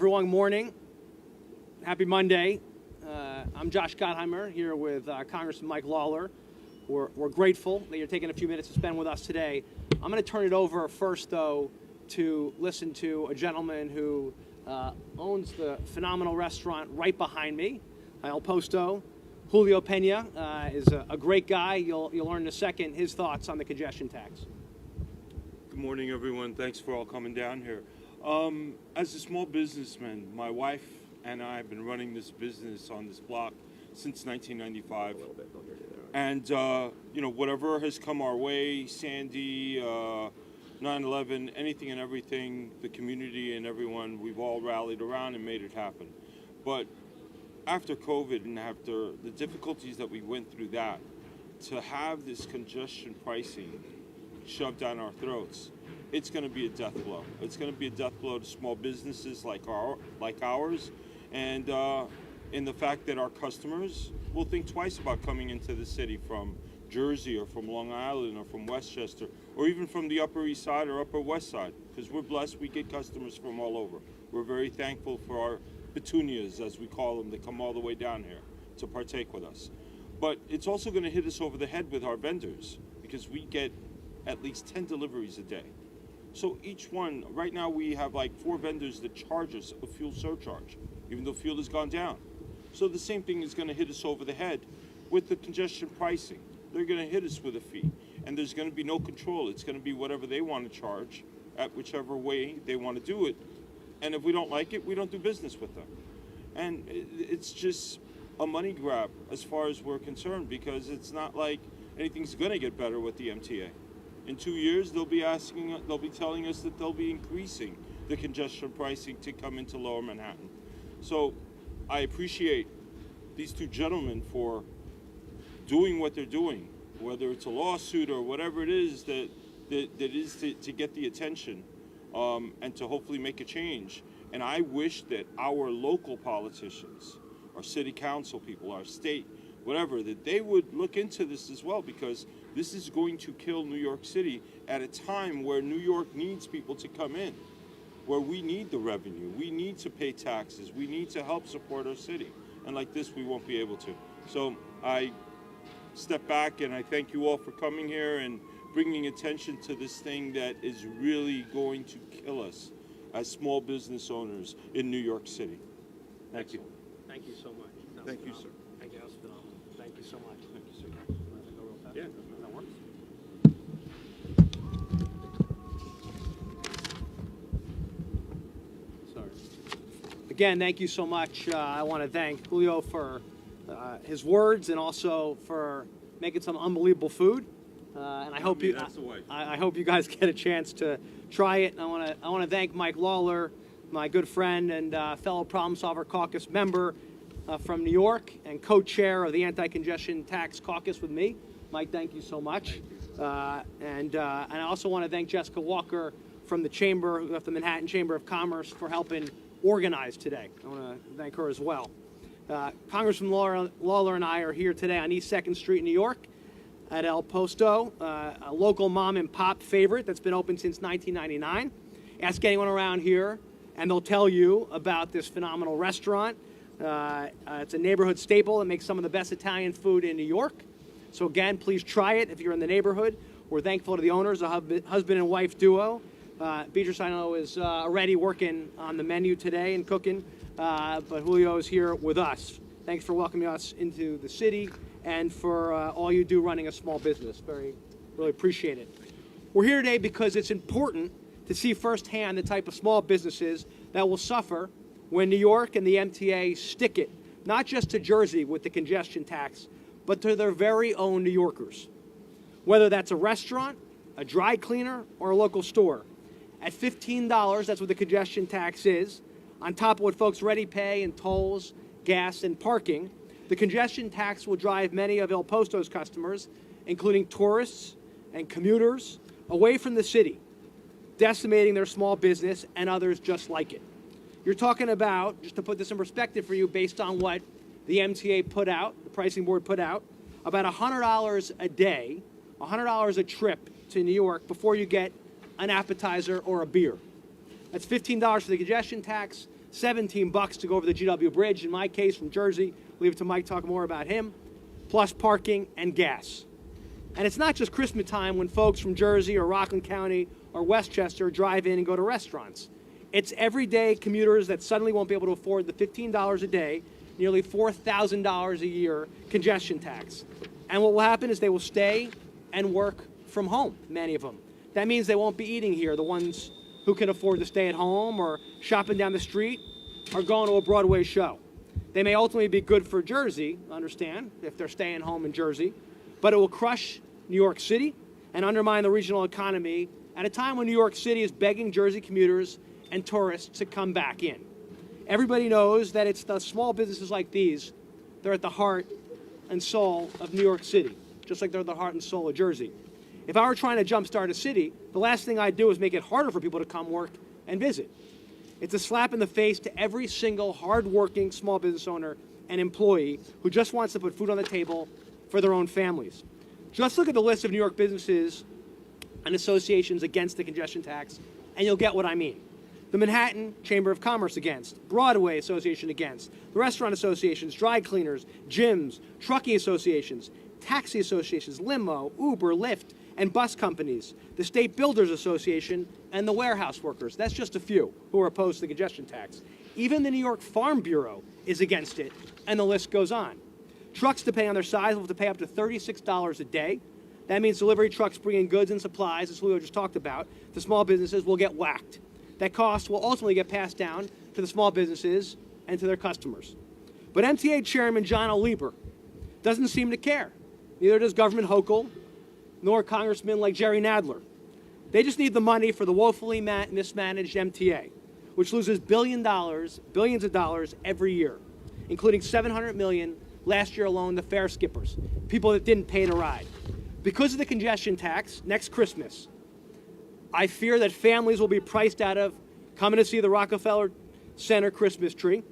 everyone. Morning. Happy Monday. I'm Josh Gottheimer here with Congressman Mike Lawler. We're grateful that you're taking a few minutes to spend with us today. I'm going to turn it over first, though, to listen to a gentleman who owns the phenomenal restaurant right behind me, El Posto. Julio Pena is a great guy. You'll learn in a second his thoughts on the congestion tax. Good morning, everyone. Thanks for all coming down here. As a small businessman, my wife and I have been running this business on this block since 1995. And, whatever has come our way, Sandy, 9/11, anything and everything, the community and everyone, we've all rallied around and made it happen. But after COVID and after the difficulties that we went through that, to have this congestion pricing shoved down our throats, it's going to be a death blow. It's going to be a death blow to small businesses like ours, and in the fact that our customers will think twice about coming into the city from Jersey or from Long Island or from Westchester or even from the Upper East Side or Upper West Side, because we're blessed. We get customers from all over. We're very thankful for our petunias, as we call them, that come all the way down here to partake with us. But it's also going to hit us over the head with our vendors, because we get at least 10 deliveries a day. So each one, right now we have like 4 vendors that charge us a fuel surcharge, even though fuel has gone down. So the same thing is going to hit us over the head with the congestion pricing. They're going to hit us with a fee, and there's going to be no control. It's going to be whatever they want to charge at whichever way they want to do it. And if we don't like it, we don't do business with them. And it's just a money grab as far as we're concerned, because it's not like anything's going to get better with the MTA. In 2 years, they'll be telling us that they'll be increasing the congestion pricing to come into Lower Manhattan. So I appreciate these 2 gentlemen for doing what they're doing, whether it's a lawsuit or whatever it is that is to get the attention and to hopefully make a change. And I wish that our local politicians, our city council people, our state, whatever, that they would look into this as well, because this is going to kill New York City at a time where New York needs people to come in, where we need the revenue, we need to pay taxes, we need to help support our city. And like this, we won't be able to. So I step back and I thank you all for coming here and bringing attention to this thing that is really going to kill us as small business owners in New York City. Thank you. Thank you so much. Thank you, sir. Thank you. That was phenomenal. Thank you so much. Thank you, sir. Go real fast? Yeah. That works. Sorry. Again, thank you so much. I want to thank Julio for his words and also for making some unbelievable food. And I hope I hope you guys get a chance to try it. I want to thank Mike Lawler, my good friend and fellow Problem Solver Caucus member from New York and co-chair of the Anti-Congestion Tax Caucus with me. Mike, thank you so much. And I also want to thank Jessica Walker from the Manhattan Chamber of Commerce for helping organize today. I want to thank her as well. Congressman Lawler and I are here today on East 2nd Street in New York at El Posto, a local mom and pop favorite that's been open since 1999. Ask anyone around here and they'll tell you about this phenomenal restaurant. It's a neighborhood staple that makes some of the best Italian food in New York. So again, please try it if you're in the neighborhood. We're thankful to the owners, a husband and wife duo. Beatrice, I know, is already working on the menu today and cooking, but Julio is here with us. Thanks for welcoming us into the city and for all you do running a small business. Really appreciate it. We're here today because it's important to see firsthand the type of small businesses that will suffer when New York and the MTA stick it, not just to Jersey with the congestion tax, but to their very own New Yorkers. Whether that's a restaurant, a dry cleaner, or a local store. At $15, that's what the congestion tax is, on top of what folks already pay in tolls, gas, and parking, the congestion tax will drive many of El Posto's customers, including tourists and commuters, away from the city, decimating their small business and others just like it. You're talking about, just to put this in perspective for you, based on what the MTA put out, the pricing board put out, about $100 a day, $100 a trip to New York before you get an appetizer or a beer. That's $15 for the congestion tax, $17 to go over the GW Bridge. In my case, from Jersey, leave it to Mike to talk more about him, plus parking and gas. And it's not just Christmas time when folks from Jersey or Rockland County or Westchester drive in and go to restaurants. It's everyday commuters that suddenly won't be able to afford the $15 a day, nearly $4,000 a year congestion tax. And what will happen is they will stay and work from home, many of them. That means they won't be eating here. The ones who can afford to stay at home or shopping down the street or going to a Broadway show. They may ultimately be good for Jersey, understand, if they're staying home in Jersey, but it will crush New York City and undermine the regional economy at a time when New York City is begging Jersey commuters and tourists to come back in. Everybody knows that it's the small businesses like these, they're at the heart and soul of New York City, just like they're the heart and soul of Jersey. If I were trying to jumpstart a city, the last thing I'd do is make it harder for people to come work and visit. It's a slap in the face to every single hardworking small business owner and employee who just wants to put food on the table for their own families. Just look at the list of New York businesses and associations against the congestion tax, and you'll get what I mean. The Manhattan Chamber of Commerce against, Broadway Association against, the restaurant associations, dry cleaners, gyms, trucking associations, taxi associations, limo, Uber, Lyft, and bus companies, the State Builders Association, and the warehouse workers. That's just a few who are opposed to the congestion tax. Even the New York Farm Bureau is against it, and the list goes on. Trucks, depending on their size, will have to pay up to $36 a day. That means delivery trucks bringing goods and supplies, as Julio just talked about, to small businesses will get whacked. That cost will ultimately get passed down to the small businesses and to their customers. But MTA Chairman John L. Lieber doesn't seem to care. Neither does Governor Hochul, nor congressmen like Jerry Nadler. They just need the money for the woefully mismanaged MTA, which loses billions of dollars every year, including $700 million last year alone to fare skippers, people that didn't pay to ride. Because of the congestion tax, next Christmas, I fear that families will be priced out of coming to see the Rockefeller Center Christmas tree,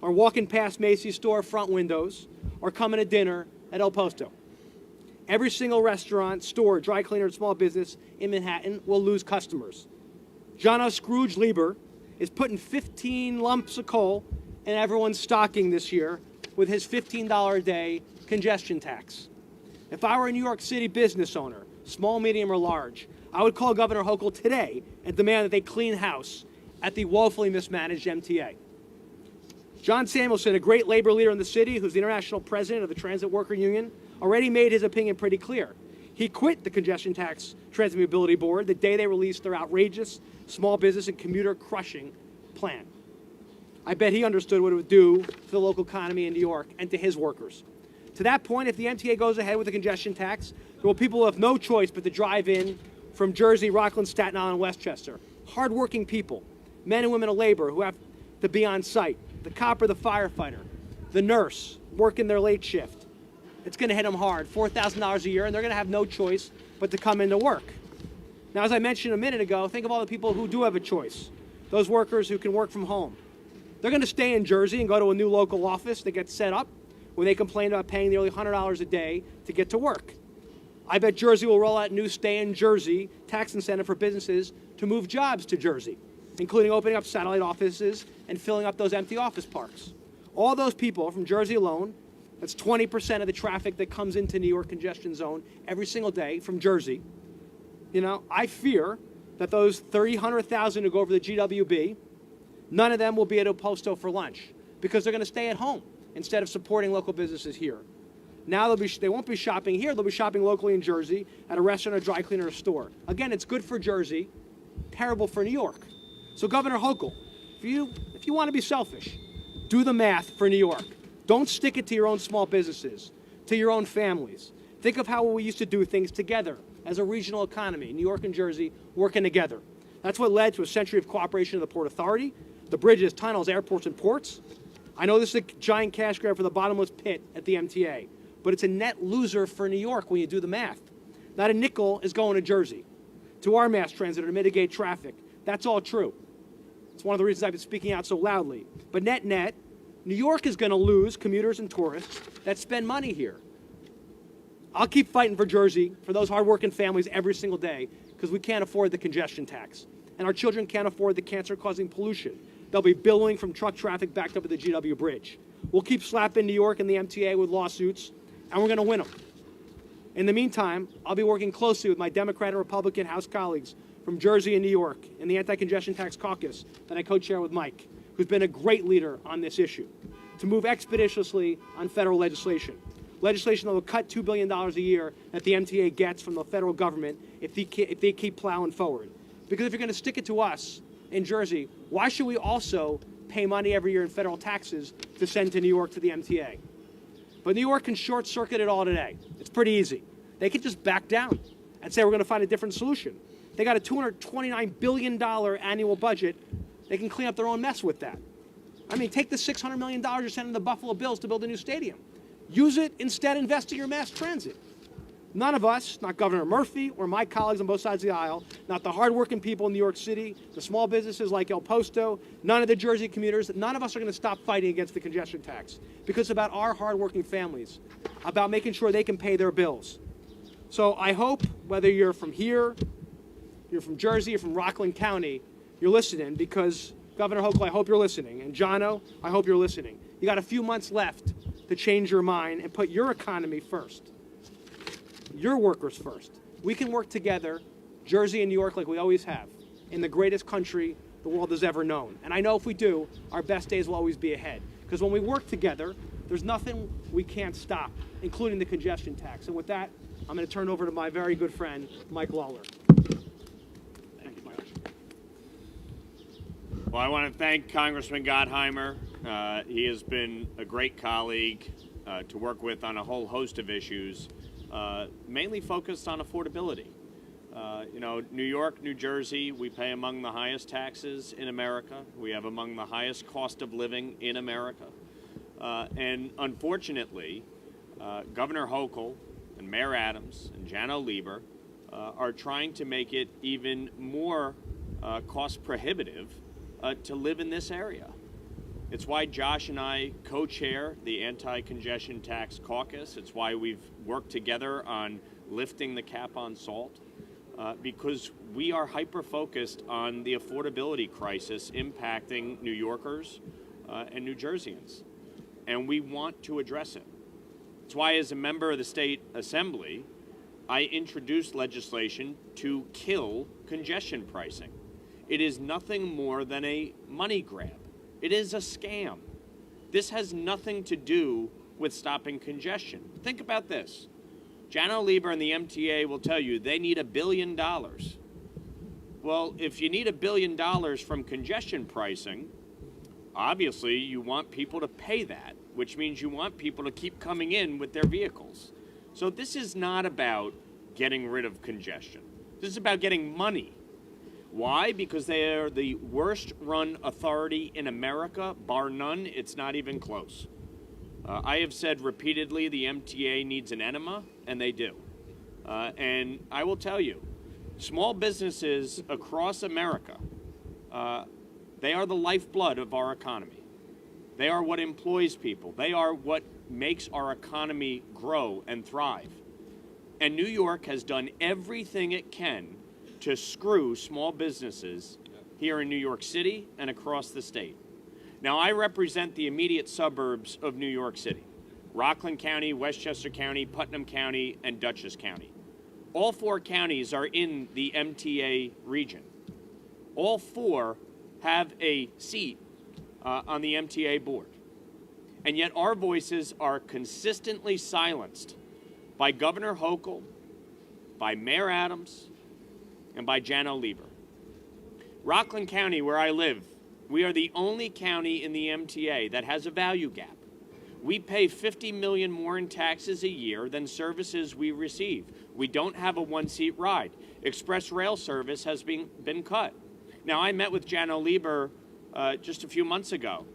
or walking past Macy's store front windows, or coming to dinner at El Posto. Every single restaurant, store, dry cleaner, and small business in Manhattan will lose customers. John F. Scrooge Lieber is putting 15 lumps of coal in everyone's stocking this year with his $15 a day congestion tax. If I were a New York City business owner, small, medium, or large, I would call Governor Hochul today and demand that they clean house at the woefully mismanaged MTA. John Samuelson, a great labor leader in the city, who's the international president of the Transit Worker Union, already made his opinion pretty clear. He quit the Congestion Tax Transit Mobility Board the day they released their outrageous small business and commuter crushing plan. I bet he understood what it would do to the local economy in New York and to his workers. To that point, if the MTA goes ahead with the congestion tax, there will people who have no choice but to drive in from Jersey, Rockland, Staten Island, and Westchester. Hardworking people, men and women of labor who have to be on site, the cop or the firefighter, the nurse working their late shift. It's going to hit them hard, $4,000 a year, and they're going to have no choice but to come into work. Now, as I mentioned a minute ago, think of all the people who do have a choice, those workers who can work from home. They're going to stay in Jersey and go to a new local office that gets set up when they complain about paying nearly $100 a day to get to work. I bet Jersey will roll out a new Stay in Jersey tax incentive for businesses to move jobs to Jersey, including opening up satellite offices and filling up those empty office parks. All those people from Jersey alone, that's 20% of the traffic that comes into New York congestion zone every single day from Jersey. You know, I fear that those 100,000 who go over the GWB, none of them will be at El Posto for lunch because they're going to stay at home instead of supporting local businesses here. Now they won't be shopping here, they'll be shopping locally in Jersey at a restaurant, a dry cleaner, or a store. Again, it's good for Jersey, terrible for New York. So Governor Hochul, if you want to be selfish, do the math for New York. Don't stick it to your own small businesses, to your own families. Think of how we used to do things together as a regional economy, New York and Jersey working together. That's what led to a century of cooperation of the Port Authority, the bridges, tunnels, airports, and ports. I know this is a giant cash grab for the bottomless pit at the MTA, but it's a net loser for New York when you do the math. Not a nickel is going to Jersey, to our mass transit or to mitigate traffic. That's all true. It's one of the reasons I've been speaking out so loudly. But net, New York is going to lose commuters and tourists that spend money here. I'll keep fighting for Jersey, for those hardworking families every single day, because we can't afford the congestion tax. And our children can't afford the cancer-causing pollution There'll be billowing from truck traffic backed up at the GW Bridge. We'll keep slapping New York and the MTA with lawsuits, and we're going to win them. In the meantime, I'll be working closely with my Democrat and Republican House colleagues from Jersey and New York in the Anti-Congestion Tax Caucus that I co-chair with Mike, who's been a great leader on this issue, to move expeditiously on federal legislation. Legislation that will cut $2 billion a year that the MTA gets from the federal government if they keep plowing forward. Because if you're going to stick it to us in Jersey, why should we also pay money every year in federal taxes to send to New York to the MTA? But New York can short-circuit it all today. It's pretty easy. They could just back down and say we're going to find a different solution. They got a $229 billion annual budget. They can clean up their own mess with that. I mean, take the $600 million you're sending the Buffalo Bills to build a new stadium. Use it, instead invest in your mass transit. None of us, not Governor Murphy or my colleagues on both sides of the aisle, not the hardworking people in New York City, the small businesses like El Posto, none of the Jersey commuters, none of us are going to stop fighting against the congestion tax because it's about our hardworking families, about making sure they can pay their bills. So I hope whether you're from here, you're from Jersey, you're from Rockland County, you're listening because Governor Hochul, I hope you're listening. And Jono, I hope you're listening. You got a few months left to change your mind and put your economy first, your workers first. We can work together, Jersey and New York, like we always have, in the greatest country the world has ever known. And I know if we do, our best days will always be ahead. Because when we work together, there's nothing we can't stop, including the congestion tax. And with that, I'm going to turn over to my very good friend, Mike Lawler. Thank you, Mike. Well, I want to thank Congressman Gottheimer. He has been a great colleague to work with on a whole host of issues, mainly focused on affordability. New York, New Jersey, we pay among the highest taxes in America. We have among the highest cost of living in America. And unfortunately, Governor Hochul and Mayor Adams and Janno Lieber are trying to make it even more cost prohibitive to live in this area. It's why Josh and I co-chair the Anti-Congestion Tax Caucus. It's why we've worked together on lifting the cap on salt, because we are hyper-focused on the affordability crisis impacting New Yorkers and New Jerseyans, and we want to address it. It's why, as a member of the State Assembly, I introduced legislation to kill congestion pricing. It is nothing more than a money grab. It is a scam. This has nothing to do with stopping congestion. Think about this. Janno Lieber and the MTA will tell you they need $1 billion. Well, if you need $1 billion from congestion pricing, obviously you want people to pay that, which means you want people to keep coming in with their vehicles. So this is not about getting rid of congestion. This is about getting money. Why? Because they are the worst run authority in America, bar none. It's not even close. I have said repeatedly the MTA needs an enema, and they do. And I will tell you, small businesses across America, they are the lifeblood of our economy. They are what employs people. They are what makes our economy grow and thrive. And New York has done everything it can to screw small businesses here in New York City and across the state. Now, I represent the immediate suburbs of New York City: Rockland County, Westchester County, Putnam County, and Dutchess County. All four counties are in the MTA region. All four have a seat on the MTA board. And yet our voices are consistently silenced by Governor Hochul, by Mayor Adams, and by Janno Lieber. Rockland County, where I live, we are the only county in the MTA that has a value gap. We pay $50 million more in taxes a year than services we receive. We don't have a one-seat ride. Express rail service has been cut. Now, I met with Janno Lieber just a few months ago,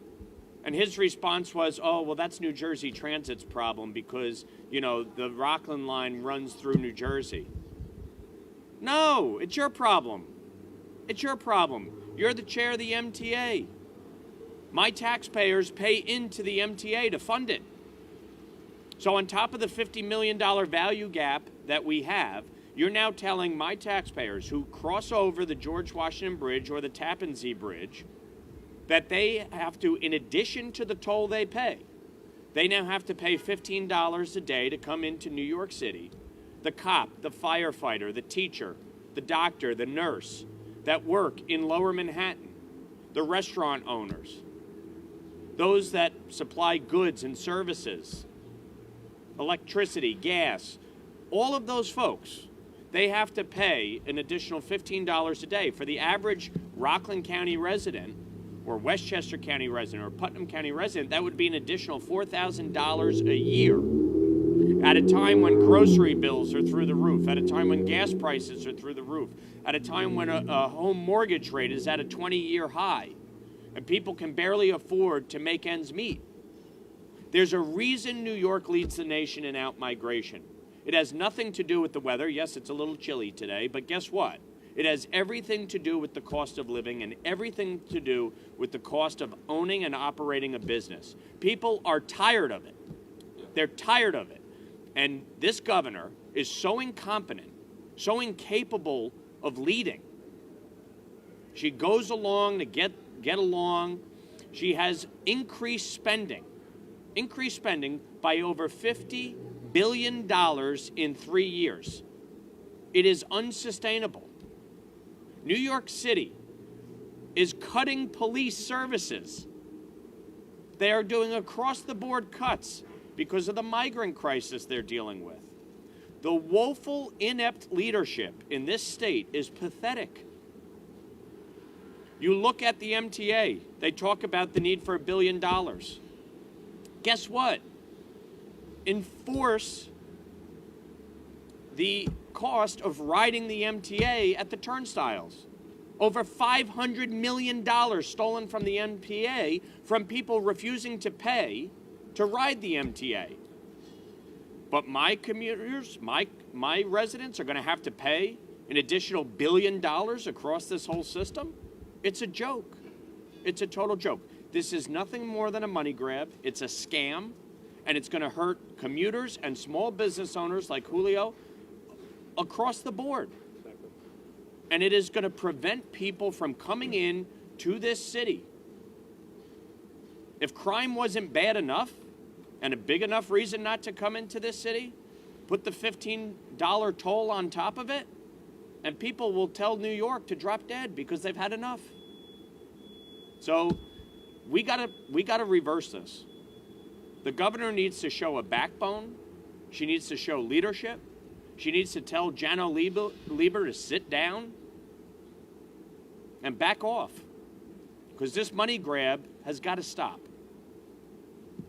and his response was, oh, well, that's New Jersey Transit's problem because, the Rockland line runs through New Jersey. No, it's your problem. It's your problem. You're the chair of the MTA. My taxpayers pay into the MTA to fund it. So on top of the $50 million value gap that we have, you're now telling my taxpayers who cross over the George Washington Bridge or the Tappan Zee Bridge that they have to, in addition to the toll they pay, they now have to pay $15 a day to come into New York City. The cop, the firefighter, the teacher, the doctor, the nurse that work in Lower Manhattan, the restaurant owners, those that supply goods and services, electricity, gas, all of those folks, they have to pay an additional $15 a day. For the average Rockland County resident, or Westchester County resident, or Putnam County resident, that would be an additional $4,000 a year. At a time when grocery bills are through the roof, at a time when gas prices are through the roof, at a time when a home mortgage rate is at a 20-year high, and people can barely afford to make ends meet. There's a reason New York leads the nation in out-migration. It has nothing to do with the weather. Yes, it's a little chilly today, but guess what? It has everything to do with the cost of living and everything to do with the cost of owning and operating a business. People are tired of it. They're tired of it. And this governor is so incompetent, so incapable of leading. She goes along to get along. She has increased spending by over $50 billion in 3 years. It is unsustainable. New York City is cutting police services. They are doing across-the-board cuts because of the migrant crisis they're dealing with. The woeful, inept leadership in this state is pathetic. You look at the MTA, they talk about the need for $1 billion. Guess what? Enforce the cost of riding the MTA at the turnstiles. Over $500 million stolen from the MTA from people refusing to pay to ride the MTA. But my commuters, my residents are going to have to pay an additional $1 billion across this whole system? It's a joke. It's a total joke. This is nothing more than a money grab. It's a scam, and it's going to hurt commuters and small business owners like Julio across the board. And it is going to prevent people from coming in to this city. If crime wasn't bad enough and a big enough reason not to come into this city, put the $15 toll on top of it, and people will tell New York to drop dead because they've had enough. So we gotta reverse this. The governor needs to show a backbone. She needs to show leadership. She needs to tell Janno Lieber to sit down and back off, because this money grab has got to stop.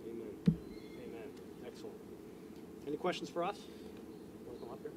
Amen. Amen. Excellent. Any questions for us? Want to come up here?